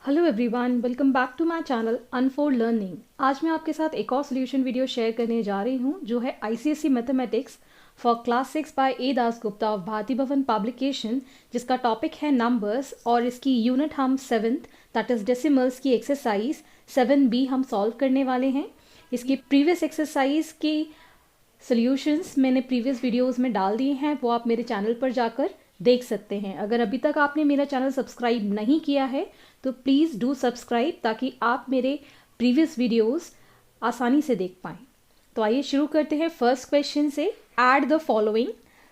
Hello everyone, welcome back to my channel unfold learning. आज मैं आपके साथ एक और सॉल्यूशन वीडियो शेयर करने जा रही हूँ जो है ICSE mathematics for class 6 by A Das Gupta of Bharati Bhavan publication, जिसका टॉपिक है नंबर्स और इसकी यूनिट हम 7th दैट इज़ डेसिमल्स की एक्सरसाइज 7B हम सॉल्व करने वाले हैं। इसकी प्रीवियस एक्सरसाइज की सॉल्यूशंस मैंने प्रीवियस वीडियोस में डाल दिए हैं, वो आप मेरे चैनल पर जाकर देख सकते हैं। अगर अभी तक आपने मेरा चैनल सब्सक्राइब नहीं किया है तो प्लीज़ डू सब्सक्राइब ताकि आप मेरे प्रीवियस वीडियोस आसानी से देख पाएँ। तो आइए शुरू करते हैं फर्स्ट क्वेश्चन से। Add the following.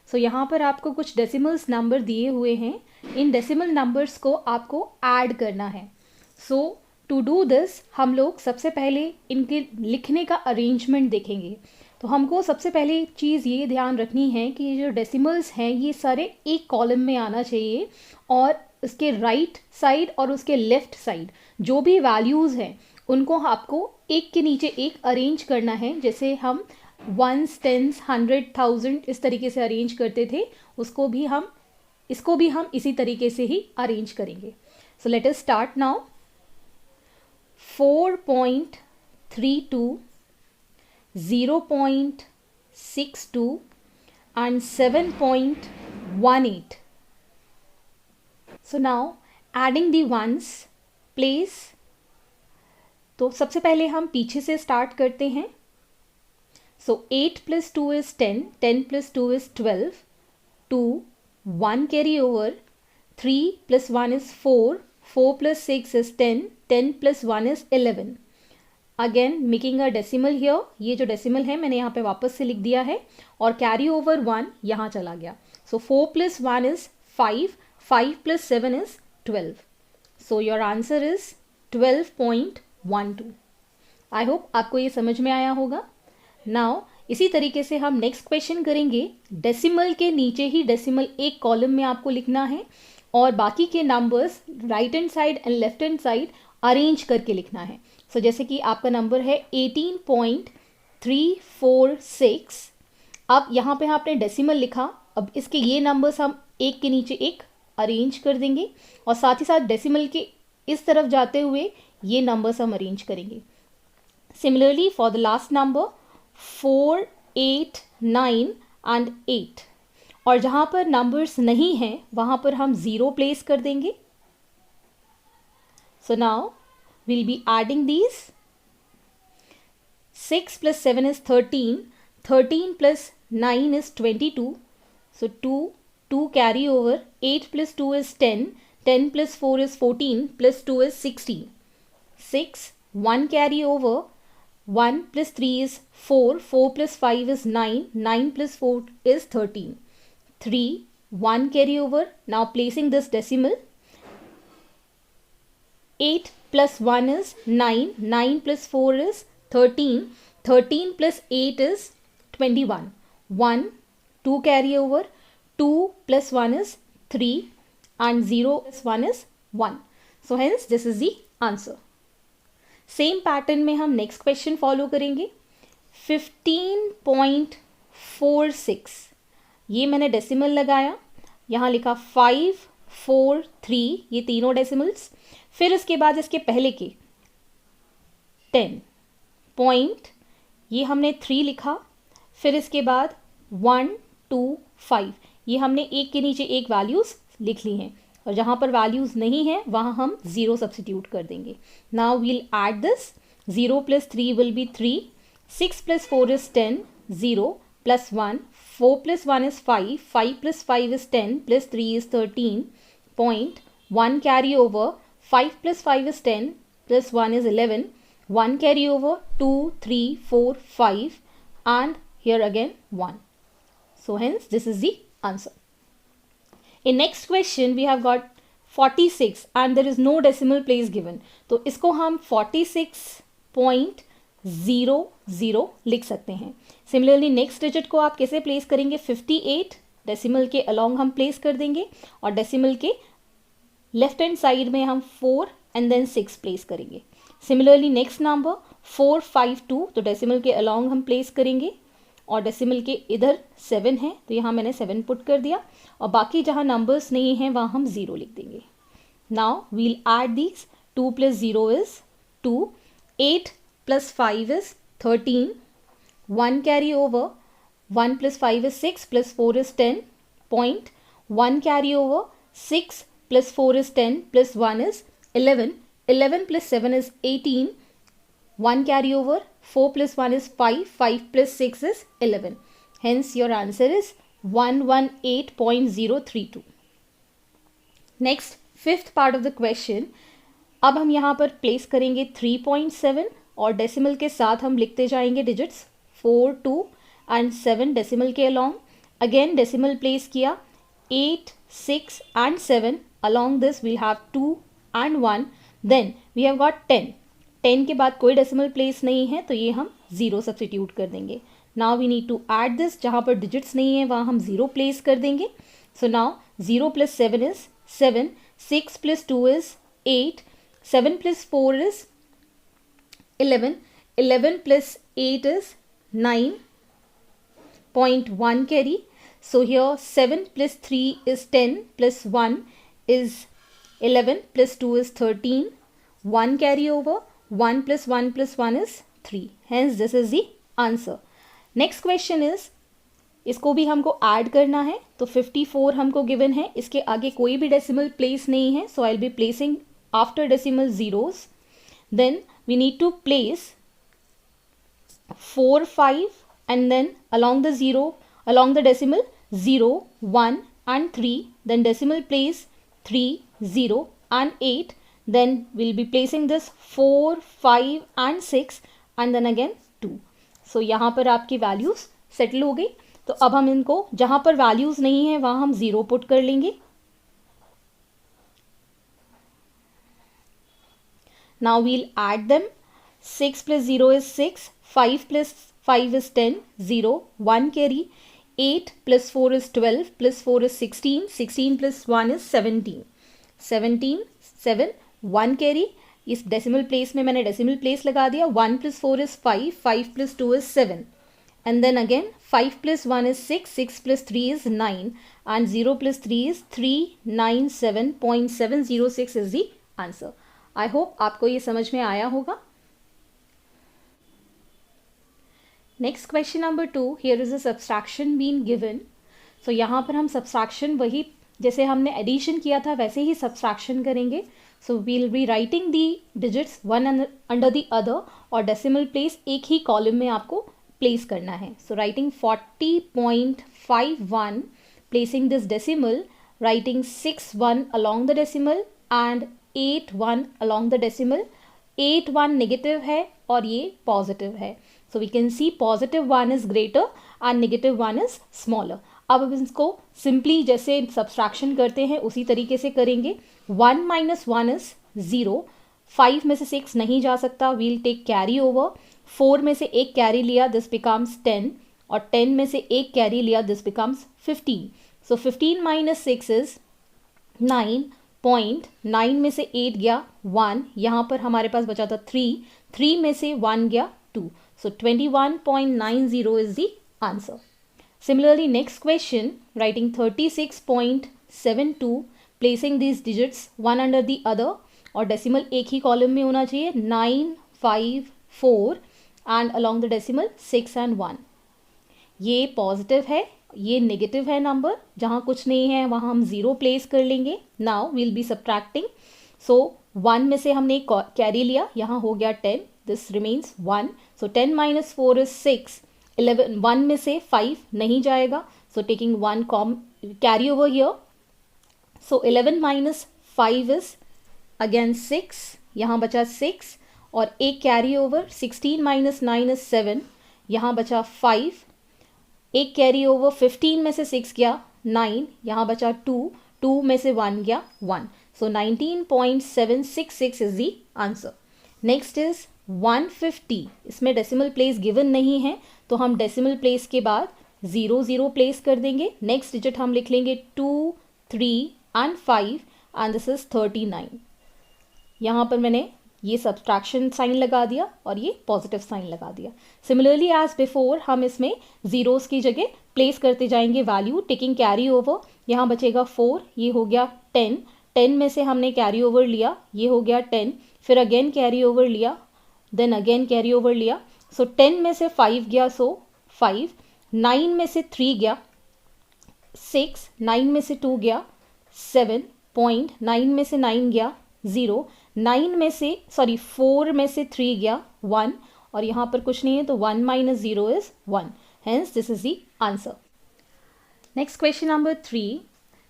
सो यहाँ पर आपको कुछ डेसिमल्स नंबर दिए हुए हैं। इन डेसिमल नंबर्स को आपको ऐड करना है। सो टू डू दिस हम लोग सबसे पहले इनके लिखने का अरेंजमेंट देखेंगे। तो हमको सबसे पहले चीज़ ये ध्यान रखनी है कि ये जो डेसिमल्स हैं ये सारे एक कॉलम में आना चाहिए और उसके राइट साइड और उसके लेफ्ट साइड जो भी वैल्यूज़ हैं उनको आपको एक के नीचे एक अरेंज करना है। जैसे हम वंस, टेंस, 100, 1000 इस तरीके से अरेंज करते थे, इसको भी हम इसी तरीके से ही अरेंज करेंगे। So let us start now. 4.32, 0.62 and 7.18. So now adding the ones, place। तो सबसे पहले हम पीछे से स्टार्ट करते हैं। So 8 plus 2 is 10, 10 plus 2 is 12, 2, 1 carry over, 3 plus 1 is 4, 4 plus 6 is 10, 10 plus 1 is 11. Again making a decimal here. ये जो डेसिमल है मैंने यहाँ पे वापस से लिख दिया है और कैरी ओवर 1 यहाँ चला गया। सो 4 plus 1 is 5, 5 plus 7 is 12. So your answer is 12.12। I hope आपको ये समझ में आया होगा। नाउ इसी तरीके से हम नेक्स्ट क्वेश्चन करेंगे। डेसिमल के नीचे ही डेसिमल एक कॉलम में आपको लिखना है और बाकी के numbers right hand side and left hand side arrange करके लिखना है। सो जैसे कि आपका नंबर है 18.346। अब यहाँ पे आपने डेसिमल लिखा, अब इसके ये नंबर्स हम एक के नीचे एक अरेंज कर देंगे और साथ ही साथ डेसिमल के इस तरफ जाते हुए ये नंबर्स हम अरेंज करेंगे। Similarly for the last number 4, 8, 9 and 8, और जहाँ पर नंबर्स नहीं हैं वहाँ पर हम 0 प्लेस कर देंगे। So now we'll be adding these. 6 plus 7 is 13, 13 plus 9 is 22, so 2 carry over, 8 plus 2 is 10, 10 plus 4 is 14, plus 2 is 16, 6, 1 carry over, 1 plus 3 is 4, 4 plus 5 is 9, 9 plus 4 is 13, 3, 1 carry over. Now placing this decimal, 8 plus 1 is 9, 9 plus 4 is 13, 13 plus 8 is 21, 1, 2 carry over, 2 plus 1 is 3 and 0 plus 1 is 1. So hence this is the answer. Same pattern में हम next question follow करेंगे। 15.46, ये मैंने decimal लगाया, यहाँ लिखा 5, 4, 3, ये तीनों decimals। फिर इसके बाद इसके पहले के 10 पॉइंट, ये हमने 3 लिखा। फिर इसके बाद 1, 2, 5, ये हमने एक के नीचे एक वैल्यूज़ लिख ली हैं और जहाँ पर वैल्यूज़ नहीं हैं वहाँ हम 0 सब्सटीट्यूट कर देंगे। Now we'll add this. 0 plus 3 will be 3, 6 plus 4 is 10, 0 plus 1, 4 plus 1 is 5, 5 plus 5 is 10, plus 3 is 13, point, 1 carry over, 5 plus 5 is 10, plus 1 is 11, 1 carry over, 2, 3, 4, 5 and here again 1. So hence this is the answer. In next question we have got 46 and there is no decimal place given. तो इसको हम 46.00 लिख सकते हैं। Similarly next digit को आप कैसे place करेंगे? 58 डेसिमल के अलोंग हम प्लेस कर देंगे और डेसिमल के लेफ्ट हैंड साइड में हम 4 एंड देन 6 प्लेस करेंगे। सिमिलरली नेक्स्ट नंबर 452, तो डेसिमल के अलोंग हम प्लेस करेंगे और डेसिमल के इधर 7 है तो यहाँ मैंने 7 पुट कर दिया और बाकी जहाँ नंबर्स नहीं हैं वहाँ हम 0 लिख देंगे। Now we'll add these 2 plus 0 is 2. 8 plus 5 is 13. 1 carry over. 1 plus 5 is 6 plus 4 is 10. Point. 1 carry over. 6 plus 4 is 10 plus 1 is 11. 11 plus 7 is 18. 1 carry over. 4 plus 1 is 5. 5 plus 6 is 11. Hence your answer is 118.032. Next, fifth part of the question. अब हम यहाँ पर place करेंगे 3.7 और decimal के साथ हम लिखते जाएंगे डिजिट्स 4, 2 एंड 7 डेसिमल के अलॉन्ग. अगेन डेसिमल प्लेस किया 8, 6 and 7. Along this we'll have 2 and 1. Then we have got 10. 10 के बाद कोई डेसिमल प्लेस नहीं है तो ये हम 0 सब्स्टिट्यूट कर देंगे. Now we need to add this. जहाँ पर डिजिट्स नहीं है वहाँ हम 0 प्लेस कर देंगे. So now 0 plus 7 is 7. 6 plus 2 is 8. 7 plus 4 is 11. 11 plus 8 is 9. 0.1 carry. So here 7 plus 3 is 10 plus 1 is 11 plus 2 is 13. 1 carry over. 1 plus 1 plus 1 is 3. Hence this is the answer. Next question is, इसको भी हमको add करना है. तो 54 हमको given है. इसके आगे कोई भी डेसिमल प्लेस नहीं है. So I will be placing after decimal zeros. Then we need to place 4, 5 and then along the decimal 0, 1 and 3. Then decimal place 3, 0 and 8. Then we'll be placing this 4, 5 and 6 and then again 2. So यहाँ पर आपकी values settle हो गई. तो अब हम इनको जहां पर वैल्यूज नहीं है वहां हम 0 पुट कर लेंगे. Now we'll add them. 6 plus 0 is 6. 5 plus 5 is 10. 0. 1 carry. 8 plus 4 is 12 plus 4 is 16. 16 plus 1 is 17. 17, 7. 1 carry. इस डेसिमल प्लेस में मैंने डेसिमल प्लेस लगा दिया. 1 plus 4 is 5. 5 plus 2 is 7. And then again 5 plus 1 is 6. 6 plus 3 is 9. And 0 plus 3 is 397.706 is the answer. I hope आपको ये समझ में आया होगा. Next question number 2. Here is a subtraction being given. So यहाँ पर हम subtraction वही जैसे हमने addition किया था वैसे ही subtraction करेंगे. So we'll be writing the digits one under the other और decimal place एक ही column में आपको प्लेस करना है. So writing 40.51, placing this decimal, writing 6-1 along the decimal and 8-1 along the decimal. 8-1 negative है और ये पॉजिटिव है. So we can see positive 1 is greater and negative 1 is smaller. अब इसको सिंपली जैसे सब्सट्रैक्शन करते हैं उसी तरीके से करेंगे. 1 minus 1 is 0. 5 में से 6 नहीं जा सकता. We'll take carry over. 4 में से एक कैरी लिया, दिस बिकम्स 10. और 10 में से एक कैरी लिया, this becomes 15. So 15 minus 6 is 9. 9 में से 8 गया 1. यहाँ पर हमारे पास बचा था 3. 3 में से 1 गया 2. सो 21.90 is the answer. Similarly, next question, writing 36.72, placing these digits one under the other और decimal एक ही column में होना चाहिए. 9, 5, 4 and along the decimal 6 and 1. ये पॉजिटिव है, ये नेगेटिव है नंबर. जहाँ कुछ नहीं है वहाँ हम 0 प्लेस कर लेंगे. Now will be subtracting. So 1 में से हमने एक कैरी लिया, यहाँ हो गया 10. This remains 1. So 10 minus 4 is 6. 11 1 में से 5 नहीं जाएगा. So taking 1 carry over here. So 11 minus 5 is again 6. यहाँ बचा 6 और एक कैरी ओवर. 16 minus 9 is 7. यहाँ बचा 5. एक कैरी ओवर. 15 में से 6 गया 9. यहाँ बचा 2. 2 में से 1 गया 1. सो 19.766 is the answer. Next is 150. इसमें डेसिमल प्लेस गिवन नहीं है तो हम डेसिमल प्लेस के बाद 0 0 प्लेस कर देंगे. नेक्स्ट डिजिट हम लिख लेंगे 2, 3 एंड 5 एंड दिस इज 39. यहाँ पर मैंने ये सब्ट्रैक्शन साइन लगा दिया और ये पॉजिटिव साइन लगा दिया. सिमिलरली एज बिफोर हम इसमें जीरोस की जगह प्लेस करते जाएंगे वैल्यू, टेकिंग कैरी ओवर. यहाँ बचेगा 4, ये हो गया 10. 10 में से हमने कैरी ओवर लिया, ये हो गया 10. फिर अगेन कैरी ओवर लिया, देन अगेन कैरी ओवर लिया। सो 10 में से 5 गया, सो 5, 9 में से 3 गया 6, 9 में से 2 गया 7, पॉइंट 9 में से 9 गया 0, 9 में से 4 में से 3 गया 1, और यहाँ पर कुछ नहीं है तो 1 minus 0 is 1, hence this is the answer. Next question number 3,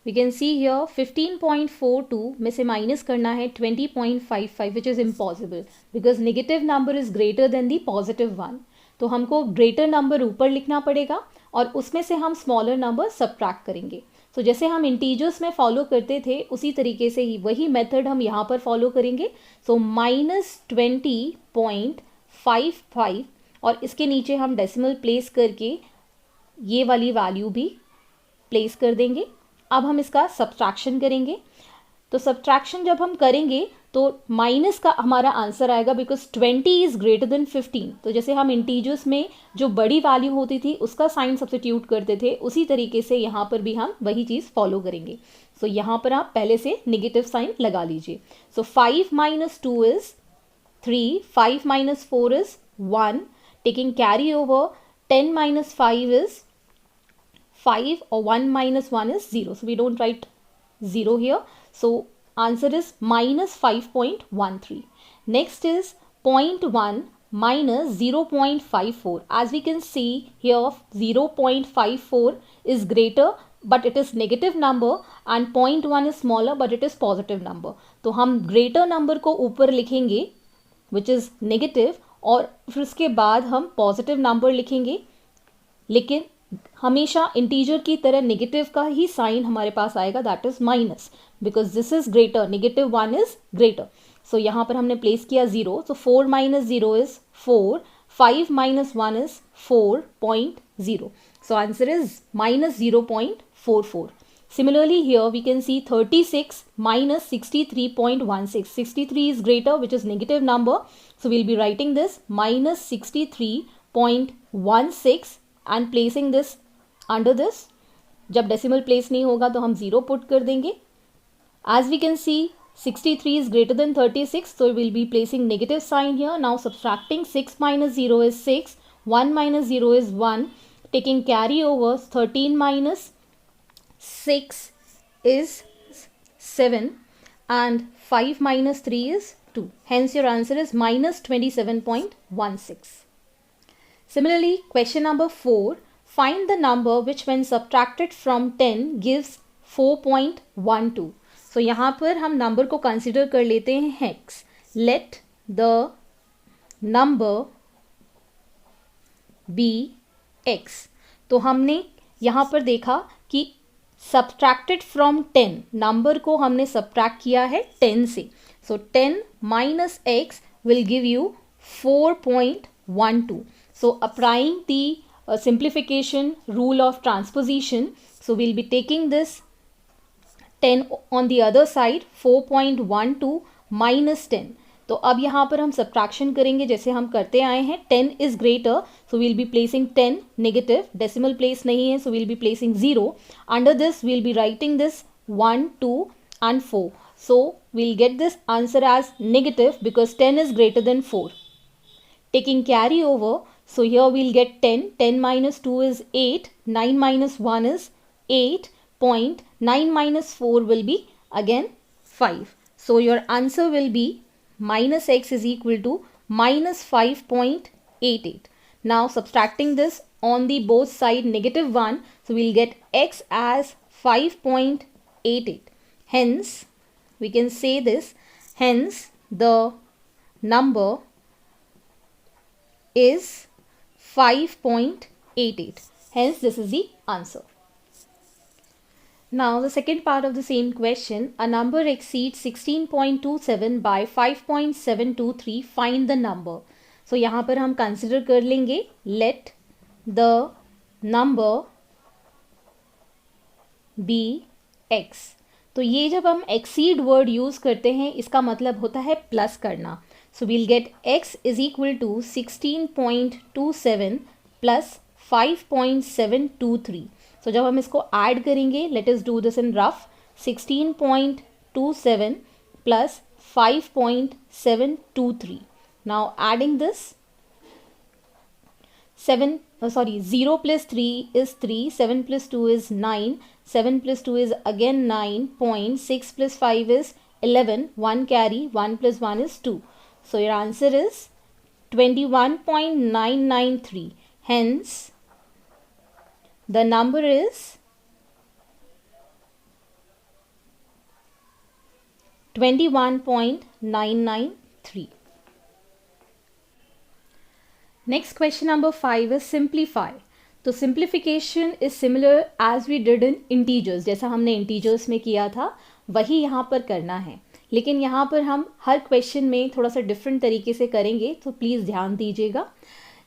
we can see here 15.42 में से माइनस करना है 20.55 which is impossible because negative number is greater than the positive one. तो हमको ग्रेटर नंबर ऊपर लिखना पड़ेगा और उसमें से हम स्मॉलर नंबर सब्ट्रैक्ट करेंगे। तो जैसे हम इंटीजर्स में फॉलो करते थे उसी तरीके से ही वही मेथड हम यहाँ पर फॉलो करेंगे। सो -20.55 और इसके नीचे हम डेसिमल प्लेस करके ये वाली वैल्यू भी प्लेस कर देंगे। अब हम इसका सब्ट्रैक्शन करेंगे। तो सब्ट्रैक्शन जब हम करेंगे तो माइनस का हमारा आंसर आएगा बिकॉज 20 इज ग्रेटर देन 15। तो जैसे हम इंटीजर्स में जो बड़ी वैल्यू होती थी उसका साइन सब्स्टिट्यूट करते थे उसी तरीके से यहाँ पर भी हम वही चीज़ फॉलो करेंगे। सो यहाँ पर आप पहले से नेगेटिव साइन लगा लीजिए। सो 5 - 2 is 3, 5 - 4 is 1, taking carry over 10 - 5 is 5 or 1 - 1 is 0. So we don't write 0 here. So answer is -5.13. Next is 0.1 minus 0.54. As we can see here 0.54 is greater but it is negative number and 0.1 is smaller but it is positive number. तो हम greater number को ऊपर लिखेंगे which is negative और फिर उसके बाद हम positive number लिखेंगे, लेकिन हमेशा इंटीजर की तरह नेगेटिव का ही साइन हमारे पास आएगा, that is minus because this is greater, negative 1 is greater. So यहाँ पर हमने प्लेस किया 0, so 4 - 0 is 4, 5 - 1 is 4.0, so answer is -0.44। Similarly here we can see 36 - 63.16. 63 is greater which is negative number, so we'll be writing this -63.16 and placing this under this. जब decimal place नहीं होगा तो हम 0 put कर देंगे। As we can see 63 is greater than 36, so we'll be placing negative sign here. Now subtracting 6 - 0 is 6, 1 - 0 is 1, taking carry over 13 - 6 is 7 and 5 - 3 is 2. Hence your answer is -27.16. Similarly, question number 4, find the number which when subtracted from 10 gives 4.12. So यहाँ पर हम number को consider कर लेते हैं hex. Let the number be x. तो हमने यहाँ पर देखा कि subtracted from 10 नंबर को हमने subtract किया है 10 से। So 10 minus x will give you 4.12. So applying the simplification rule of transposition, so we'll be taking this 10 on the other side, 4.12 minus 10. तो अब यहाँ पर हम subtraction करेंगे जैसे हम करते आए हैं। 10 is greater, so we'll be placing 10 negative, decimal place नहीं है, so we'll be placing 0. Under this we'll be writing this 1, 2 and 4. So we'll get this answer as negative because 10 is greater than 4. Taking carry over, so here we'll get 10, 10 minus 2 is 8, 9 minus 1 is 8, 9 minus 4 will be again 5. So your answer will be minus x is equal to minus 5.88. Now subtracting this on the both side negative 1, so we'll get x as 5.88. Hence we can say this, hence the number is 5.88. Hence this is the answer. Now the second part of the same question, a number exceeds 16.27 by 5.723, find the number. So यहाँ पर हम consider कर लेंगे let the number be x. तो ये जब हम exceed word use करते हैं इसका मतलब होता है प्लस करना। So we'll get x is equal to 16.27 plus 5.723. So जब हम इसको ऐड करेंगे, let us do this in rough, 16.27 plus 5.723. Now adding this, 0 plus 3 is 3, 7 plus 2 is 9, 7 plus 2 is again 9, 6 plus 5 is 11, 1 carry, 1 plus 1 is 2. So your answer is 21.993. Hence, the number is 21.993. Next question number 5 is simplify. तो simplification is similar as we did in integers. जैसा हमने integers में किया था वही यहाँ पर करना है, लेकिन यहाँ पर हम हर क्वेश्चन में थोड़ा सा डिफरेंट तरीके से करेंगे, तो प्लीज़ ध्यान दीजिएगा।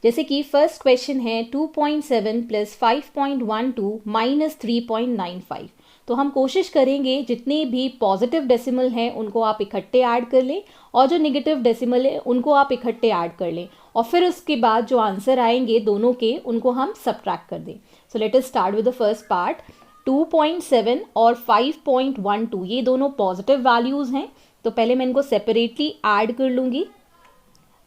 जैसे कि फर्स्ट क्वेश्चन है 2.7 प्लस 5.12 माइनस 3.95। तो हम कोशिश करेंगे जितने भी पॉजिटिव डेसिमल हैं उनको आप इकट्ठे ऐड कर लें और जो नेगेटिव डेसिमल है उनको आप इकट्ठे ऐड कर लें, और फिर उसके बाद जो आंसर आएंगे दोनों के उनको हम सबट्रैक्ट कर दें। So let us start with the first part. 2.7 और 5.12 ये दोनों पॉजिटिव वैल्यूज़ हैं, तो पहले मैं इनको सेपरेटली ऐड कर लूँगी।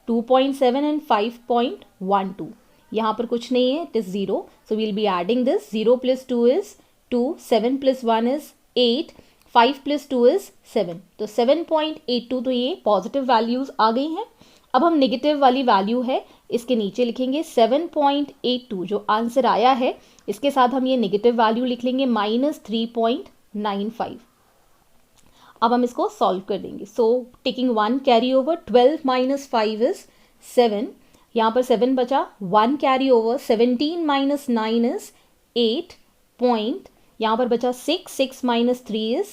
2.7 एंड 5.12, यहाँ पर कुछ नहीं है, it is 0, so we'll be adding this. 0 plus 2 is 2, 7 plus 1 is 8, 5 plus 2 is 7, तो 7.82, तो ये पॉजिटिव वैल्यूज़ आ गई हैं। अब हम नेगेटिव वाली वैल्यू है इसके नीचे लिखेंगे 7.82, जो आंसर आया है इसके साथ हम ये नेगेटिव वैल्यू लिख लेंगे माइनस 3.95। अब हम इसको सॉल्व कर देंगे। So taking 1 carry over, 12 minus 5 is 7, यहाँ पर 7 बचा, 1 carry over, 17 minus 9 is 8 point, यहाँ पर बचा 6, 6 minus 3 is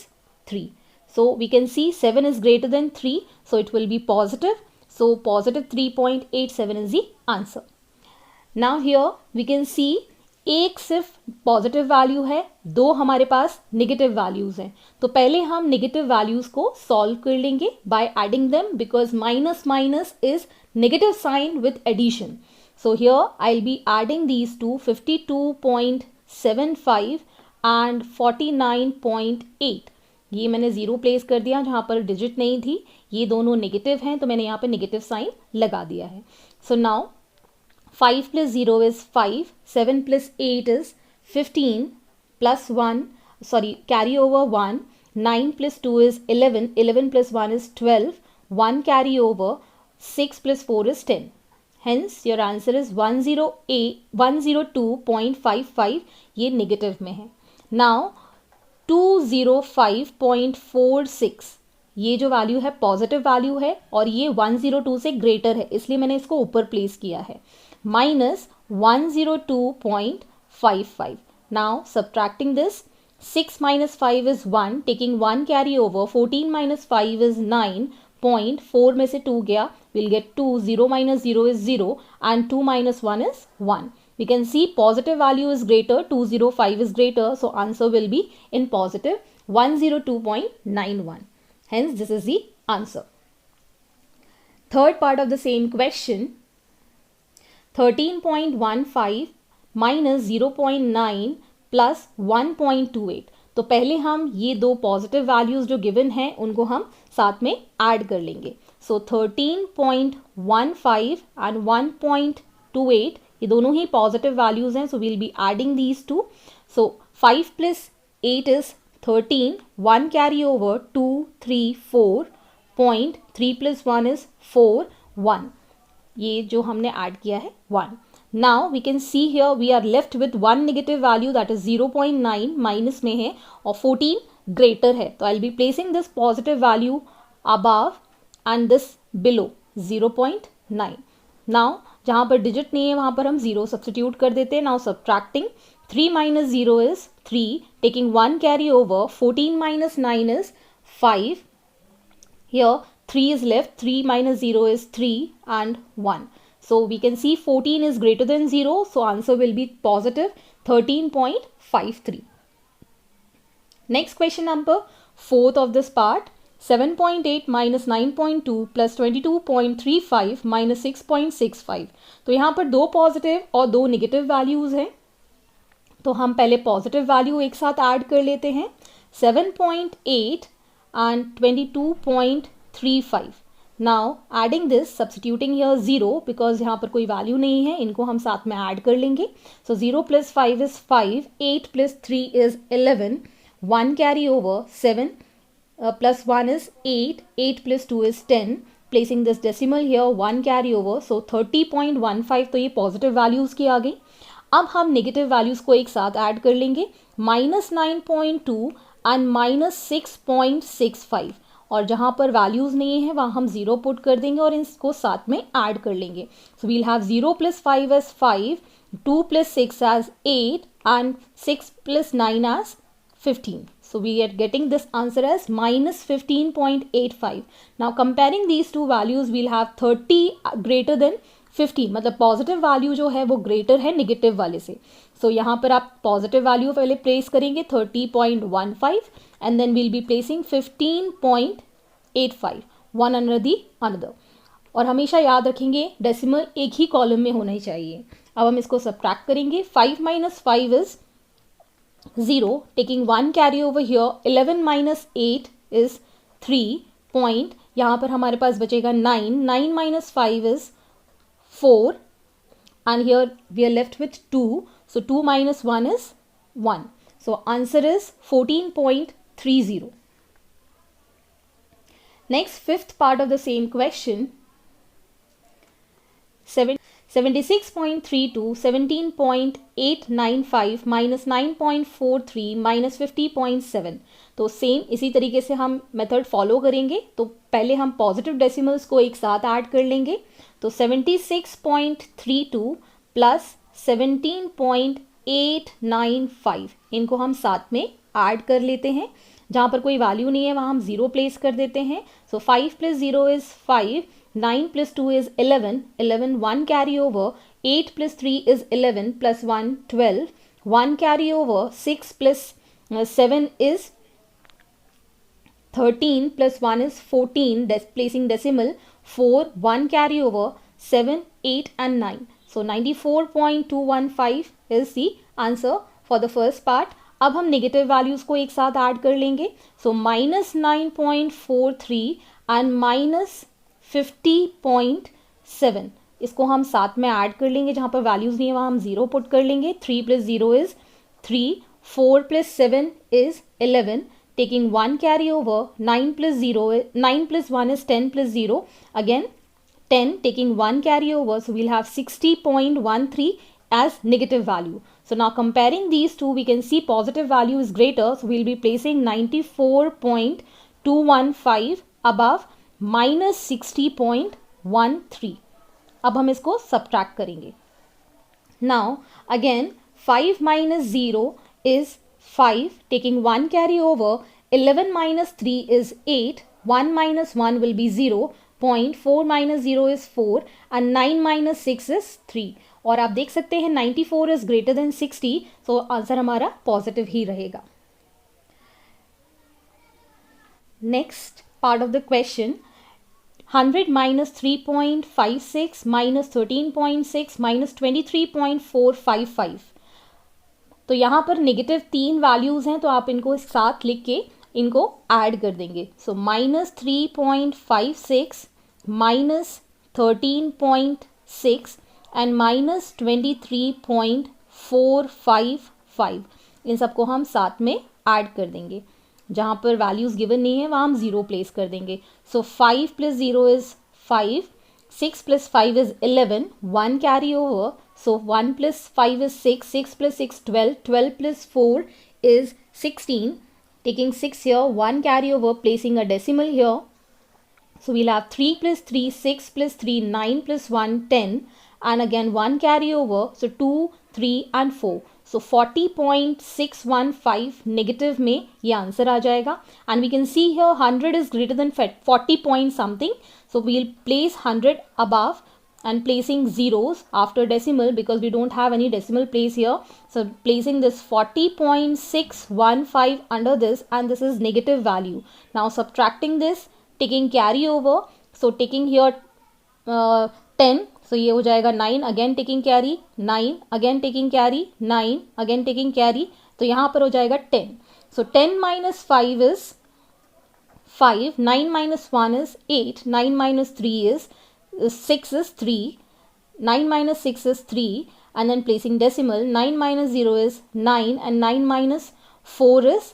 3. So we can see 7 is greater than 3, so it will be positive. So positive 3.87 is the answer. Now here we can see एक सिर्फ positive value है, दो हमारे पास negative values हैं, तो पहले हम नेगेटिव वैल्यूज को सॉल्व कर लेंगे by adding them, because minus minus is negative sign with addition. So here I'll be adding these two, 52.75 and 49.8. ये मैंने ज़ीरो प्लेस कर दिया जहाँ पर डिजिट नहीं थी, ये दोनों नेगेटिव हैं तो मैंने यहाँ पे नेगेटिव साइन लगा दिया है. So now 5 plus 0 is 5, 7 plus 8 is 15, plus 1, sorry, carry over 1, 9 plus 2 is 11, 11 plus 1 is 12, 1 carry over, 6 plus 4 is 10. Hence, your answer is 102.55, ये नेगेटिव में है. Now, 205.46, ये जो वैल्यू है पॉजिटिव वैल्यू है और ये 102 से ग्रेटर है, इसलिए मैंने इसको ऊपर प्लेस किया है. Minus 102.55. Now subtracting this, 6 minus 5 is 1, taking 1 carry over, 14 minus 5 is 9, 0.4 में से 2 गया, we'll get 2, 0 minus 0 is 0 and 2 minus 1 is 1. We can see positive value is greater, 205 is greater, so answer will be in positive 102.91. Hence this is the answer. Third part of the same question, 13.15 minus 0.9 plus 1.28. तो पहले हम ये दो positive values जो given हैं उनको हम साथ में ऐड कर लेंगे. सो 13.15 एंड 1.28 ये दोनों ही पॉजिटिव वैल्यूज हैं, so we'll be adding these two. So 5 plus 8 is 13, 1 carry over, 2, 3, 4, 3 plus 1 is 4, 1. ये जो हमने ऐड किया है 1. Now we can see here we are left with one negative value that is 0.9 minus में है और 14 greater है, तो I will be placing this positive value above and this below 0.9. Now जहाँ पर डिजिट नहीं है वहाँ पर हम 0 सब्सटीट्यूट कर देते हैं. Now subtracting 3 minus 0 is 3, taking 1 carry over, 14 minus 9 is 5. Here 3 is left, 3 minus 0 is 3 and 1. So we can see 14 is greater than 0, so answer will be positive 13.53. Next question number 4th of this part, 7.8 minus 9.2 plus 22.35 minus 6.65. तो यहाँ पर दो positive और दो negative values हैं, तो हम पहले पॉजिटिव वैल्यू एक साथ ऐड कर लेते हैं. 7.8 and 22.35 35. Now adding this, substituting here 0 because यहाँ पर कोई वैल्यू नहीं है, इनको हम साथ में ऐड कर लेंगे. सो 0 + 5 is 5, 8 + 3 is 11, 1 carry over, 7 plus 1 is 8, 8 + 2 is 10. Placing this decimal here, 1 carry over, so 30.15. तो ये पॉजिटिव वैल्यूज़ की आ गई. अब हम नेगेटिव वैल्यूज़ को एक साथ ऐड कर लेंगे, -9.2 एंड -6.65. और जहाँ पर वैल्यूज़ नहीं है वहाँ हम 0 पुट कर देंगे और इसको साथ में ऐड कर लेंगे. So we'll have 0 + 5 as 5, 2 + 6 as 8 and 6 + 9 as 15. So we are getting this answer as -15.85. Now comparing these two values, we'll have 30 greater than 15. मतलब पॉजिटिव वैल्यू जो है वो ग्रेटर है नेगेटिव वाले से. सो यहाँ पर आप पॉजिटिव वैल्यू पहले प्लेस करेंगे 30.15 and then we'll be placing 15.85 one under the another. और हमेशा याद रखेंगे डेसिमल एक ही कॉलम में होना ही चाहिए. अब हम इसको सब्ट्रैक्ट करेंगे. 5 - 5 is 0, taking 1 carry over here, 11 - 8 is 3 point. यहाँ पर हमारे पास बचेगा 9, 9 - 5 is 4 and here we are left with 2, so 2 - 1 is 1. So answer is 14.30. Next, fifth part of the same question, 76.32, 17.895 minus 9.43 minus 50.7. तो सेम इसी तरीके से हम मेथड फॉलो करेंगे. तो पहले हम पॉजिटिव डेसिमल्स को एक साथ ऐड कर लेंगे. तो 76.32 प्लस 17.895 इनको हम साथ में ऐड कर लेते हैं. जहाँ पर कोई वैल्यू नहीं है वहाँ हम 0 प्लेस कर देते हैं. सो 5 + 0 is 5, 9 + 2 is 11, 11 1 carry over, 8 + 3 is 11 plus 1 12, 1 carry over, 6 + 7 is 13 plus 1 is 14, placing decimal 4, 1 carry over, 7, 8 and 9. So 94.215 is the answer for the first part. अब हम नेगेटिव वैल्यूज़ को एक साथ ऐड कर लेंगे. सो -9.43 एंड -50.7 इसको हम साथ में ऐड कर लेंगे. जहाँ पर वैल्यूज़ नहीं है वहाँ हम 0 पुट कर लेंगे. 3 + 0 is 3, 4 + 7 is 11, taking 1 carry over, 9 + 1 is 10 + 0, again 10, taking 1 carry over, so we'll have 60.13 as negative value. So now comparing these two, we can see positive value is greater, so we'll be placing 94.215 above -60.13. अब हम इसको subtract करेंगे. Now again 5 - 0 is 5, taking 1 carry over, 11 - 3 is 8, 1 - 1 will be 0, 0.4 - 0 is 4 and 9 - 6 is 3. और आप देख सकते हैं 94 is greater than 60, so answer हमारा पॉजिटिव ही रहेगा. Next part of the question, 100 - 3.56 minus 13.6 minus 23.455. तो यहाँ पर नेगेटिव 3 वैल्यूज़ हैं, तो आप इनको साथ लिख के इनको ऐड कर देंगे. सो -3.56 minus 13.6 एंड -23.455 इन सबको हम साथ में ऐड कर देंगे. जहाँ पर वैल्यूज़ गिवन नहीं है वहाँ हम 0 प्लेस कर देंगे. सो 5 + 0 is 5, 6 + 5 is 11, 1 carry over, so 1 + 5 is 6, 6 + 6 12, 12 + 4 is 16, taking 6 here, 1 carry over, placing a decimal here. So we'll have 3 + 3, 6 + 3, 9 + 1, 10, and again 1 carry over, so 2, 3 and 4. So 40.615 negative में ये आंसर आ जाएगा. And we can see here 100 is greater than 40 point something. So we'll place 100 above and placing zeros after decimal because we don't have any decimal place here. So placing this 40.615 under this, and this is negative value. Now subtracting this, taking carry over, so taking here 10, so ये हो जाएगा 9, again taking carry, 9, again taking carry, 9, again taking carry, तो यहाँ पर हो जाएगा 10. So 10 - 5 is 5, 9 minus 1 is 8, 9 minus 3 is 6 is 3, 9 minus 6 is 3, and then placing decimal, 9 minus 0 is 9 and 9 minus 4 is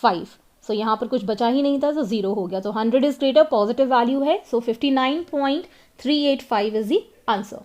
5. So यहाँ पर कुछ बचा ही नहीं था, तो 0 हो गया. तो 100 is greater, पॉजिटिव वैल्यू है. So 59.385 is the answer.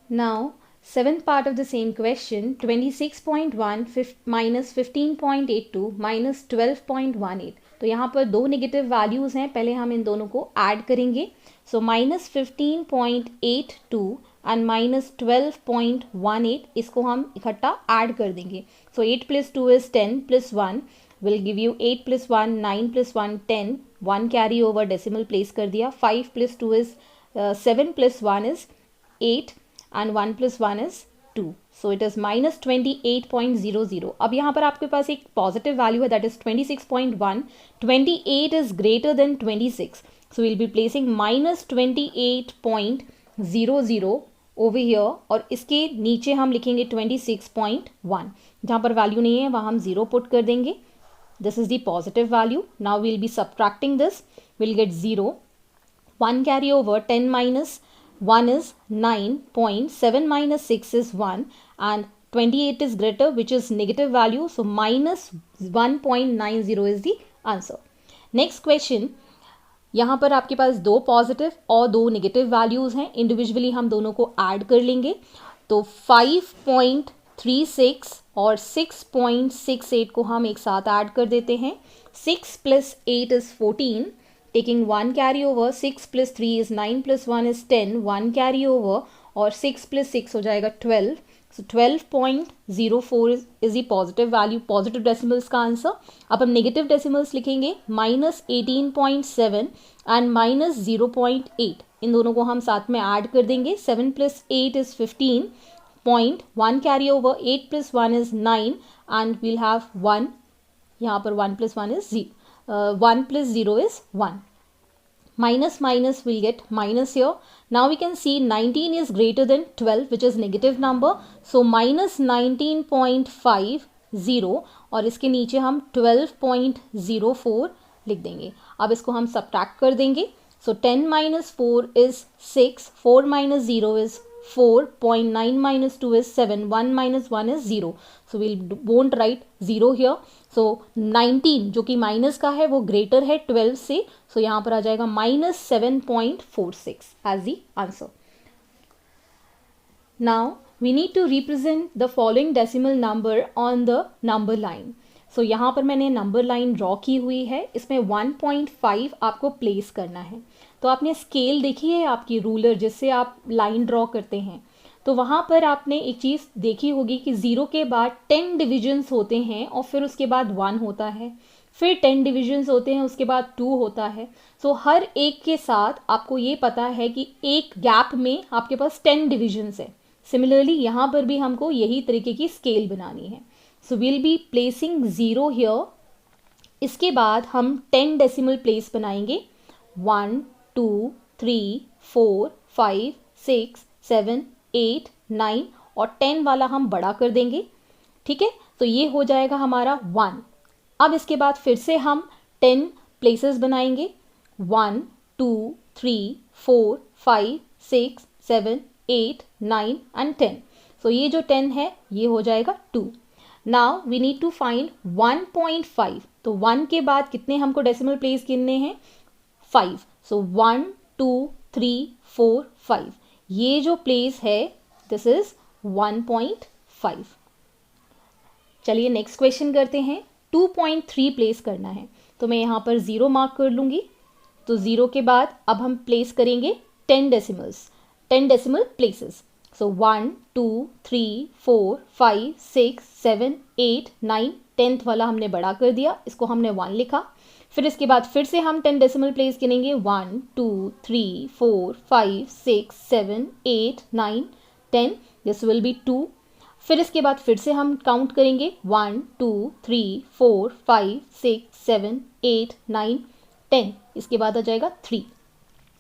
Now 7th part of the same question, 26.1 minus 15.82 minus 12.18. तो यहाँ पर दो नेगेटिव वैल्यूज़ हैं, पहले हम इन दोनों को ऐड करेंगे. सो माइनस 15.82 एंड माइनस 12.18, इसको हम इकट्ठा ऐड कर देंगे. सो 8 + 2 is 10 + 1 will give you 8 + 1 9 + 1 10, 1 carry over decimal place कर दिया. 5 + 2 is 7 + 1 is 8 and 1 + 1 is 2. So it is minus 28.00. अब यहाँ पर आपके पास एक पॉजिटिव वैल्यू है, that is 26.1. 28 is greater than 26. So we'll be placing minus 28.00 over here, और इसके नीचे हम लिखेंगे 26.1. जहाँ पर वैल्यू नहीं है वहाँ हम 0 पुट कर देंगे. This is the positive value. Now we'll be subtracting this. We'll get 0. 1 carry over, 10 minus 1 is 9, 7 minus 6 is 1, and 28 is greater, which is negative value, so minus 1.90 is the answer. Next question, यहाँ पर आपके पास दो positive और दो negative values हैं, individually हम दोनों को ऐड कर लेंगे. तो 5.36 और 6.68 को हम एक साथ ऐड कर देते हैं. 6 + 8 is 14. Taking 1 carry over, 6 + 3 is 9 + 1 is 10, 1 carry over, और 6 + 6 हो जाएगा 12. So 12.04 is the positive value, positive decimals का आंसर. अब हम नेगेटिव डेसिमल्स लिखेंगे, माइनस 18.7 एंड माइनस 0.8. इन दोनों को हम साथ में ऐड कर देंगे. 7 + 8 is 15. 1 carry over, 8 + 1 is 9, and we'll have 1. यहाँ पर 1 + 1 is 0. 1 + 0 is 1. Minus minus will get minus here. Now we can see 19 is greater than 12, which is negative number. So minus 19.50, और इसके नीचे हम 12.04 लिख देंगे. अब इसको हम subtract कर देंगे. So 10 minus 4 is 6, 4 minus 0 is 4, 0.9 minus 2 is 7, 1 minus 1 is 0. So we won't write 0 here. So 19 जो कि माइनस का है वो ग्रेटर है 12 से. So यहाँ पर आ जाएगा minus 7.46 as the answer. Now we need to represent the following decimal number on the number line. So यहाँ पर मैंने नंबर लाइन ड्रॉ की हुई है. इसमें 1.5 आपको प्लेस करना है. तो आपने स्केल देखी है आपकी रूलर जिससे आप लाइन ड्रॉ करते हैं, तो वहाँ पर आपने एक चीज़ देखी होगी कि 0 के बाद 10 डिविजन्स होते हैं और फिर उसके बाद 1 होता है, फिर 10 डिविजन्स होते हैं, उसके बाद 2 होता है. सो हर एक के साथ आपको ये पता है कि एक गैप में आपके पास 10 डिविजन्स है. सिमिलरली यहाँ पर भी हमको यही तरीके की स्केल बनानी है. So will be placing 0 here. इसके बाद हम 10 डेसिमल प्लेस बनाएंगे. 1 2 3 4 5 6 7 8 9 और 10 वाला हम बड़ा कर देंगे. ठीक है, तो ये हो जाएगा हमारा 1. अब इसके बाद फिर से हम 10 प्लेसेस बनाएंगे. 1 2 3 4 5 6 7 8 9 एंड 10. सो ये जो 10 है ये हो जाएगा 2. Now we need to find 1.5. तो 1 के बाद कितने हमको डेसिमल प्लेस गिनने हैं? 5. सो 1 2 3 4 5. ये जो प्लेस है दिस इज 1.5. चलिए नेक्स्ट क्वेश्चन करते हैं. 2.3 प्लेस करना है, तो मैं यहाँ पर 0 मार्क कर लूँगी. तो 0 के बाद अब हम प्लेस करेंगे 10 डेसिमल प्लेसेस. सो 1 2 3 4 5 6 7 8 9 10th वाला हमने बड़ा कर दिया, इसको हमने 1 लिखा. फिर इसके बाद फिर से हम 10 decimal place गिनेंगे. 1 2 3 4 5 6 7 8 9 10. This will B 2. फिर इसके बाद फिर से हम काउंट करेंगे. 1 2 3 4 5 6 7 8 9 10. इसके बाद आ जाएगा 3.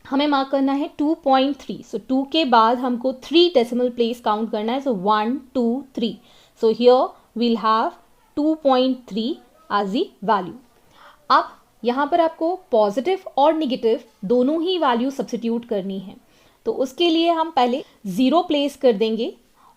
हमें मार्क करना है 2.3. सो 2 के बाद हमको 3 डेसिमल प्लेस काउंट करना है. So 1 2 3. So here we'll have 2.3 as the value. अब यहाँ पर आपको पॉजिटिव और निगेटिव दोनों ही वैल्यू सब्स्टिट्यूट करनी है। तो उसके लिए हम पहले 0 प्लेस कर देंगे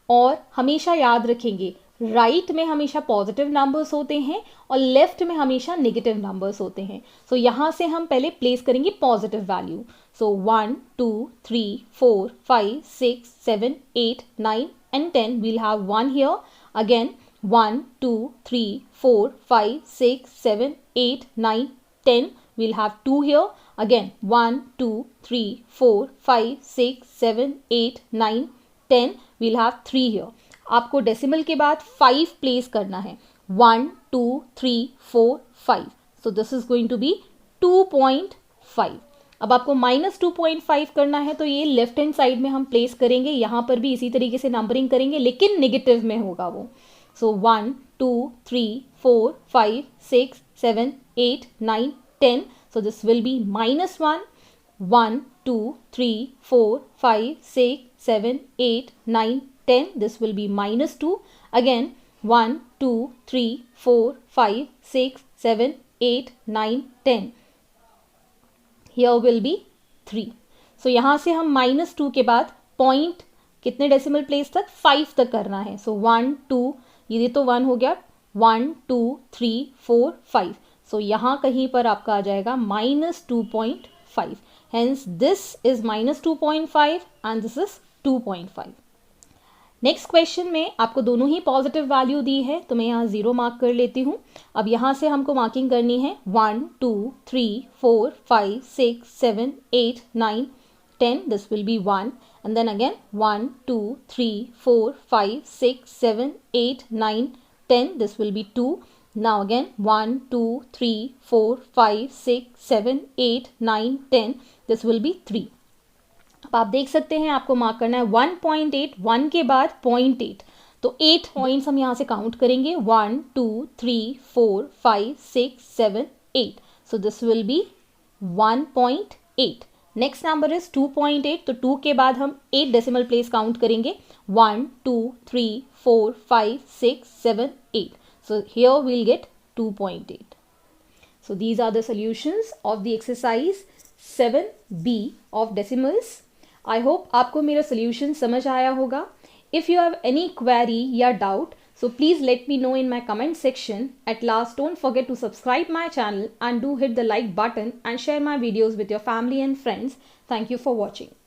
और हमेशा याद रखेंगे राइट में हमेशा पॉजिटिव नंबर्स होते हैं और लेफ्ट में हमेशा नेगेटिव नंबर्स होते हैं। सो यहाँ से हम पहले प्लेस करेंगे positive value. So 1 2 3 4 5 6 7 8 9 and 10 we'll have 1 here. Again 1 2 3 4 5 6 7 8 9 10 we'll have 2 here. Again 1 2 3 4 5 6 7 8 9 10 we'll have 3 here. आपको डेसिमल के बाद 5 प्लेस करना है। 1 2 3 4 5। So this is going to be 2.5। अब आपको -2.5 करना है तो ये लेफ्ट हैंड साइड में हम प्लेस करेंगे। यहाँ पर भी इसी तरीके से नंबरिंग करेंगे लेकिन नेगेटिव में होगा वो। सो 1 2 3 4 5 6 7 8 9 10। So this will be -1 1 2 3 4 5 6 7 8 9 10. This will be -2. Again 1 2 3 4 5 6 7 8 9 10. Here will be 3. So यहाँ से हम -2 के बाद पॉइंट कितने डेसिमल प्लेस तक 5 तक करना है। सो 1 2 ये तो 1 हो गया। 1 2 3 4 5। सो यहाँ कहीं पर आपका आ जाएगा -2.5। Hence this is -2.5 and this is 2.5। Next question में आपको दोनों ही पॉजिटिव वैल्यू दी है तो मैं यहाँ 0 मार्क कर लेती हूँ। अब यहाँ से हमको मार्किंग करनी है 1 2 3 4 5 6 7 8 9 10। This will be 1 and then again 1 2 3 4 5 6 7 8 9 10। This will B 2। Now again 1 2 3 4 5 6 7 8 9 10। This will B 3। अब आप देख सकते हैं आपको मार्क करना है 1.8, 1 के बाद 0.8। तो 8 पॉइंट्स हम यहाँ से काउंट करेंगे 1 2 3 4 5 6 7 8। So this will B 1.8। Next number is 2.8। तो 2 के बाद हम 8 डेसिमल प्लेस काउंट करेंगे 1 2 3 4 5 6 7 8। So here we'll get 2.8। So these are the solutions of the exercise 7B of decimals. I hope आपको मेरा solution समझ आया होगा. If you have any query या doubt, so please let me know in my comment section. At last, don't forget to subscribe my channel and do hit the like button and share my videos with your family and friends. Thank you for watching.